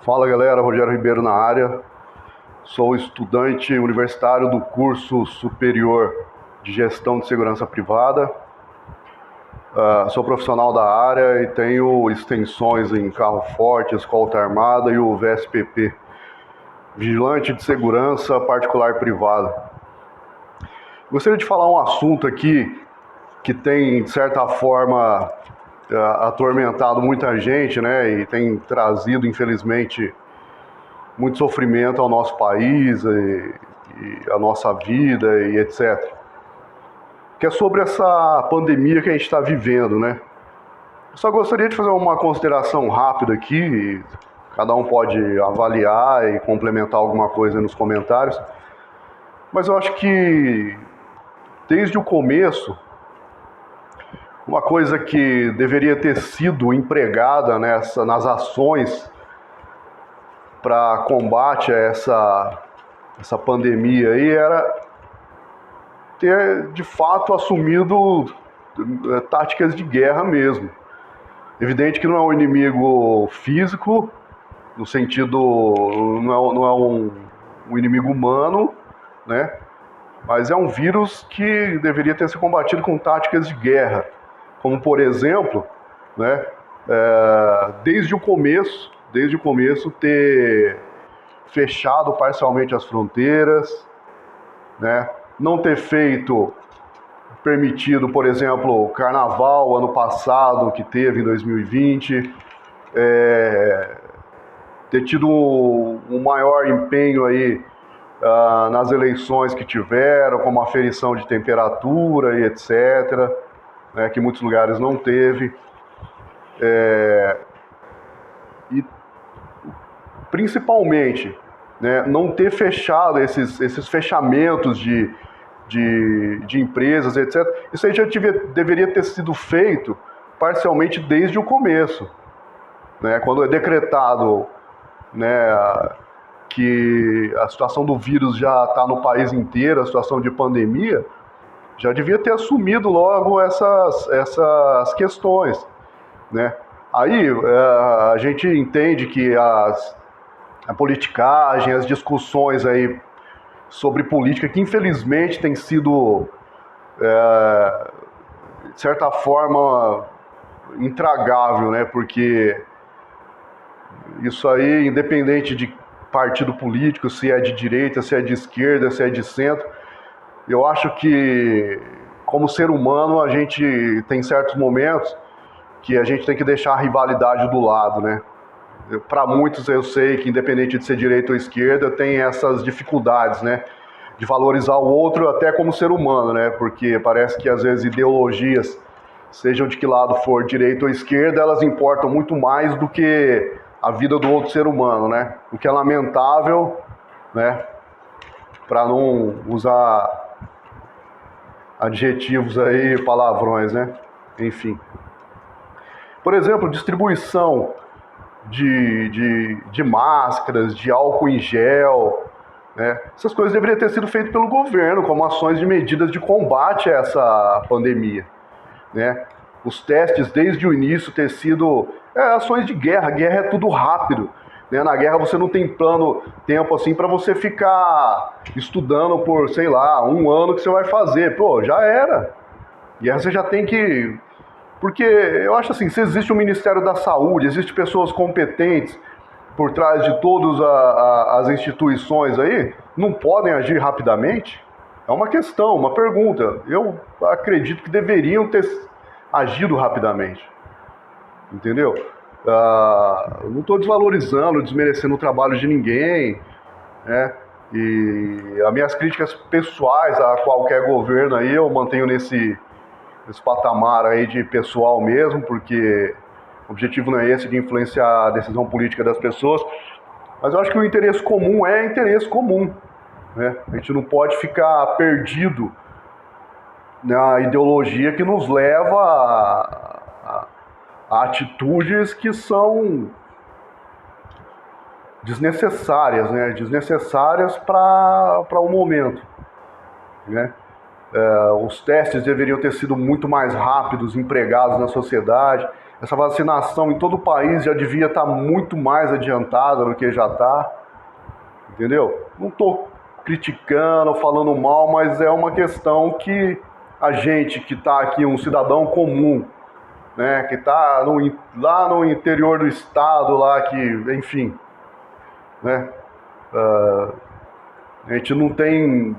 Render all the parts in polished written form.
Fala galera, Rogério Ribeiro na área. Sou estudante universitário do curso superior de Gestão de Segurança Privada. Sou profissional da área e tenho extensões em carro forte, escolta armada e o VSPP, Vigilante de Segurança Particular Privada. Gostaria de falar um assunto aqui que tem, de certa forma, atormentado muita gente, né, e tem trazido, infelizmente, muito sofrimento ao nosso país e à nossa vida e etc. Que é sobre essa pandemia que a gente está vivendo, né? Eu só gostaria de fazer uma consideração rápida aqui, cada um pode avaliar e complementar alguma coisa nos comentários, mas eu acho que desde o começo, uma coisa que deveria ter sido empregada nas ações para combate a essa pandemia aí era ter, de fato, assumido táticas de guerra mesmo. Evidente que não é um inimigo físico, no sentido, não é um inimigo humano, né? Mas é um vírus que deveria ter sido combatido com táticas de guerra, como, por exemplo, né, desde o começo, ter fechado parcialmente as fronteiras, né? Não ter permitido, por exemplo, o carnaval ano passado que teve em 2020, ter tido um maior empenho aí nas eleições que tiveram, como aferição de temperatura e etc., né, que em muitos lugares não teve. E principalmente, né, não ter fechado esses fechamentos de empresas, etc. Isso aí já deveria ter sido feito parcialmente desde o começo, né, quando é decretado, né, que a situação do vírus já está no país inteiro, a situação de pandemia, já devia ter assumido logo essas questões, né? Aí a gente entende que a politicagem, as discussões aí sobre política, que infelizmente tem sido, de certa forma, intragável, né? Porque isso aí, independente de partido político, se é de direita, se é de esquerda, se é de centro, eu acho que, como ser humano, a gente tem certos momentos que a gente tem que deixar a rivalidade do lado, né? Para muitos, eu sei que, independente de ser direita ou esquerda, tem essas dificuldades, né, de valorizar o outro até como ser humano, né? Porque parece que, às vezes, ideologias, sejam de que lado for, direita ou esquerda, elas importam muito mais do que a vida do outro ser humano, né? O que é lamentável, né? Para não usar adjetivos aí, palavrões, né? Enfim. Por exemplo, distribuição de máscaras, de álcool em gel, né? Essas coisas deveriam ter sido feitas pelo governo como ações de medidas de combate a essa pandemia, né? Os testes desde o início ter sido ações de guerra. Guerra é tudo rápido, né? Na guerra você não tem tempo assim para você ficar estudando por, sei lá, um ano que você vai fazer. Pô, já era. Guerra você já tem que... Porque eu acho assim, se existe o Ministério da Saúde, existem pessoas competentes por trás de todas as instituições aí, não podem agir rapidamente? É uma questão, uma pergunta. Eu acredito que deveriam ter agido rapidamente. Entendeu? Eu não estou desvalorizando, desmerecendo o trabalho de ninguém, né? E as minhas críticas pessoais a qualquer governo aí eu mantenho nesse patamar aí de pessoal mesmo, porque o objetivo não é esse de influenciar a decisão política das pessoas, mas eu acho que o interesse comum é interesse comum, né? A gente não pode ficar perdido na ideologia que nos leva a atitudes que são desnecessárias, né? Desnecessárias para o momento, né? Os testes deveriam ter sido muito mais rápidos, empregados na sociedade. essa vacinação em todo o país já devia estar muito mais adiantada do que já está, entendeu? Não estou criticando, falando mal, mas é uma questão que a gente que está aqui, um cidadão comum, né, que está lá no interior do estado, lá que, enfim, né, a gente não tem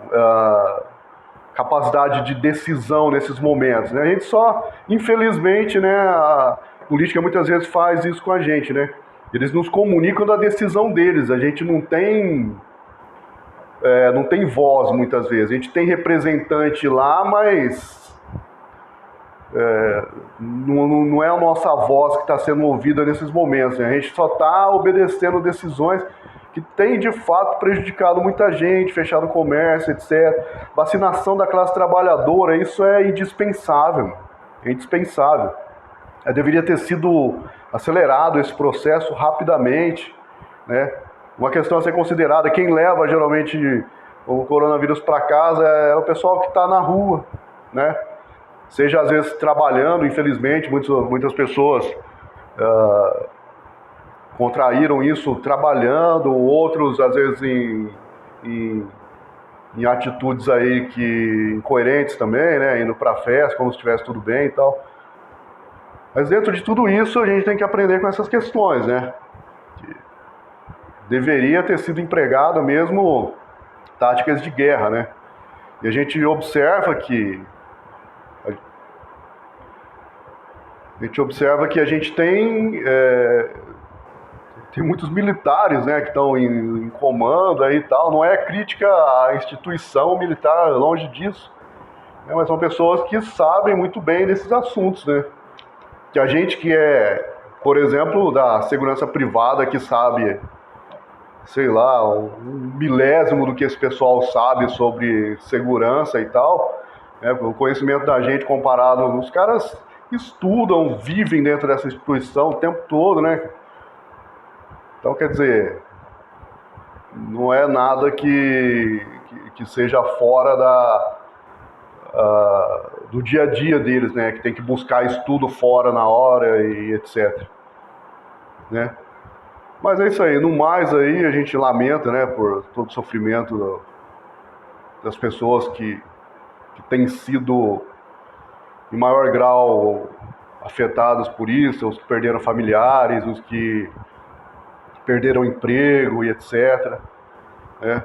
capacidade de decisão nesses momentos, né? A gente só, infelizmente, né, a política muitas vezes faz isso com a gente, né? Eles nos comunicam da decisão deles, a gente não tem voz muitas vezes. A gente tem representante lá, mas não é a nossa voz que está sendo ouvida nesses momentos, né? A gente só está obedecendo decisões que têm de fato prejudicado muita gente, fechado o comércio, etc. Vacinação da classe trabalhadora, isso é indispensável, é indispensável. Deveria ter sido acelerado esse processo rapidamente, né? Uma questão a ser considerada, quem leva geralmente o coronavírus para casa é o pessoal que está na rua, né? Seja às vezes trabalhando, infelizmente, muitas pessoas contraíram isso trabalhando, outros às vezes em atitudes aí que incoerentes também, né? Indo para festa, como se estivesse tudo bem e tal. Mas dentro de tudo isso a gente tem que aprender com essas questões, né? Deveria ter sido empregado mesmo táticas de guerra, né? E a gente observa que a gente tem muitos militares, né, que estão em comando aí e tal. Não é crítica à instituição militar, longe disso, né, mas são pessoas que sabem muito bem desses assuntos, né? Que a gente que é, por exemplo, da segurança privada, que sabe, sei lá, um milésimo do que esse pessoal sabe sobre segurança e tal, né? O conhecimento da gente comparado, os caras estudam, vivem dentro dessa instituição o tempo todo, né? Então, quer dizer, não é nada que seja fora do dia a dia deles, né? Que tem que buscar estudo fora na hora e etc, né? Mas é isso aí. No mais aí, a gente lamenta, né, por todo o sofrimento das pessoas que têm sido em maior grau afetados por isso, os que perderam familiares, os que perderam emprego e etc, né?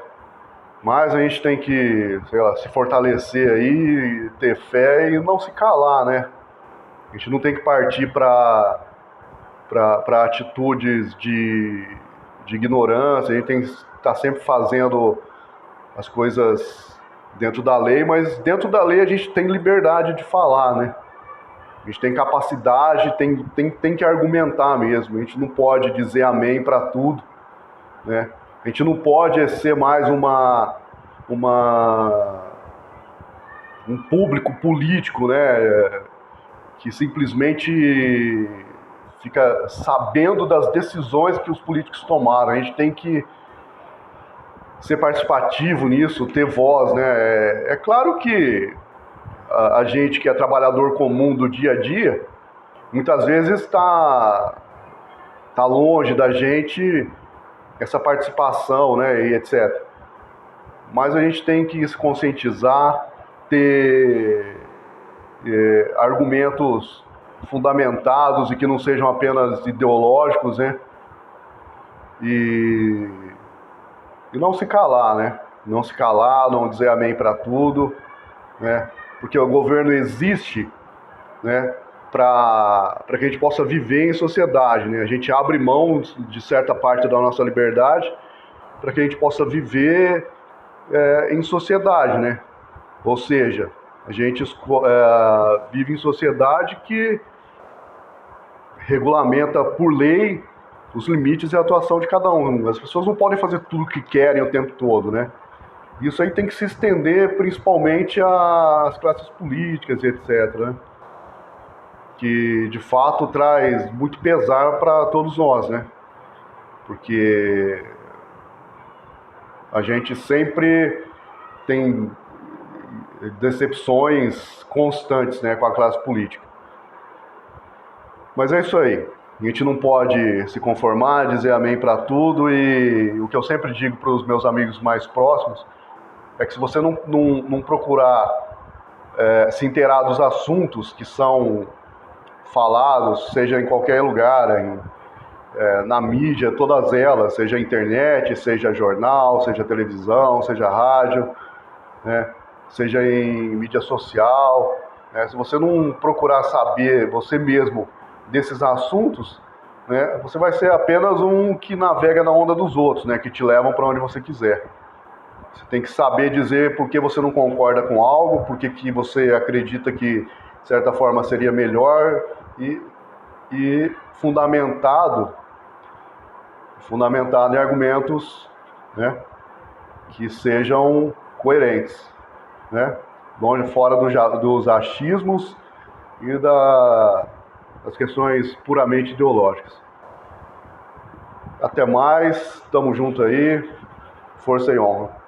Mas a gente tem que, sei lá, se fortalecer aí, ter fé e não se calar, né? A gente não tem que partir para atitudes de ignorância. A gente tem que estar sempre fazendo as coisas dentro da lei, mas dentro da lei a gente tem liberdade de falar, né? A gente tem capacidade, tem que argumentar mesmo. A gente não pode dizer amém para tudo, né? A gente não pode ser mais um público político, né? Que simplesmente fica sabendo das decisões que os políticos tomaram. A gente tem que ser participativo nisso, ter voz, né? É claro que a gente que é trabalhador comum do dia a dia, muitas vezes está longe da gente essa participação, né, e etc. Mas a gente tem que se conscientizar, ter argumentos fundamentados e que não sejam apenas ideológicos, né? E não se calar, né? Não se calar, não dizer amém para tudo, né? Porque o governo existe, né, para que a gente possa viver em sociedade, né? A gente abre mão de certa parte da nossa liberdade para que a gente possa viver em sociedade, né? Ou seja, a gente vive em sociedade que regulamenta por lei os limites e a atuação de cada um. As pessoas não podem fazer tudo o que querem o tempo todo, né? Isso aí tem que se estender principalmente às classes políticas e etc, né? Que de fato traz muito pesar para todos nós, né? Porque a gente sempre tem decepções constantes, né, com a classe política. Mas é isso aí. A gente não pode se conformar, dizer amém para tudo, e o que eu sempre digo para os meus amigos mais próximos é que se você não procurar se inteirar dos assuntos que são falados, seja em qualquer lugar, na mídia, todas elas, seja internet, seja jornal, seja televisão, seja rádio, né, seja em mídia social, né, se você não procurar saber você mesmo desses assuntos, né, você vai ser apenas um que navega na onda dos outros, né, que te levam para onde você quiser. Você tem que saber dizer por que você não concorda com algo, por que você acredita que, de certa forma, seria melhor e fundamentado em argumentos, né, que sejam coerentes, né, longe fora dos achismos e das questões puramente ideológicas. Até mais, tamo junto aí, força e honra.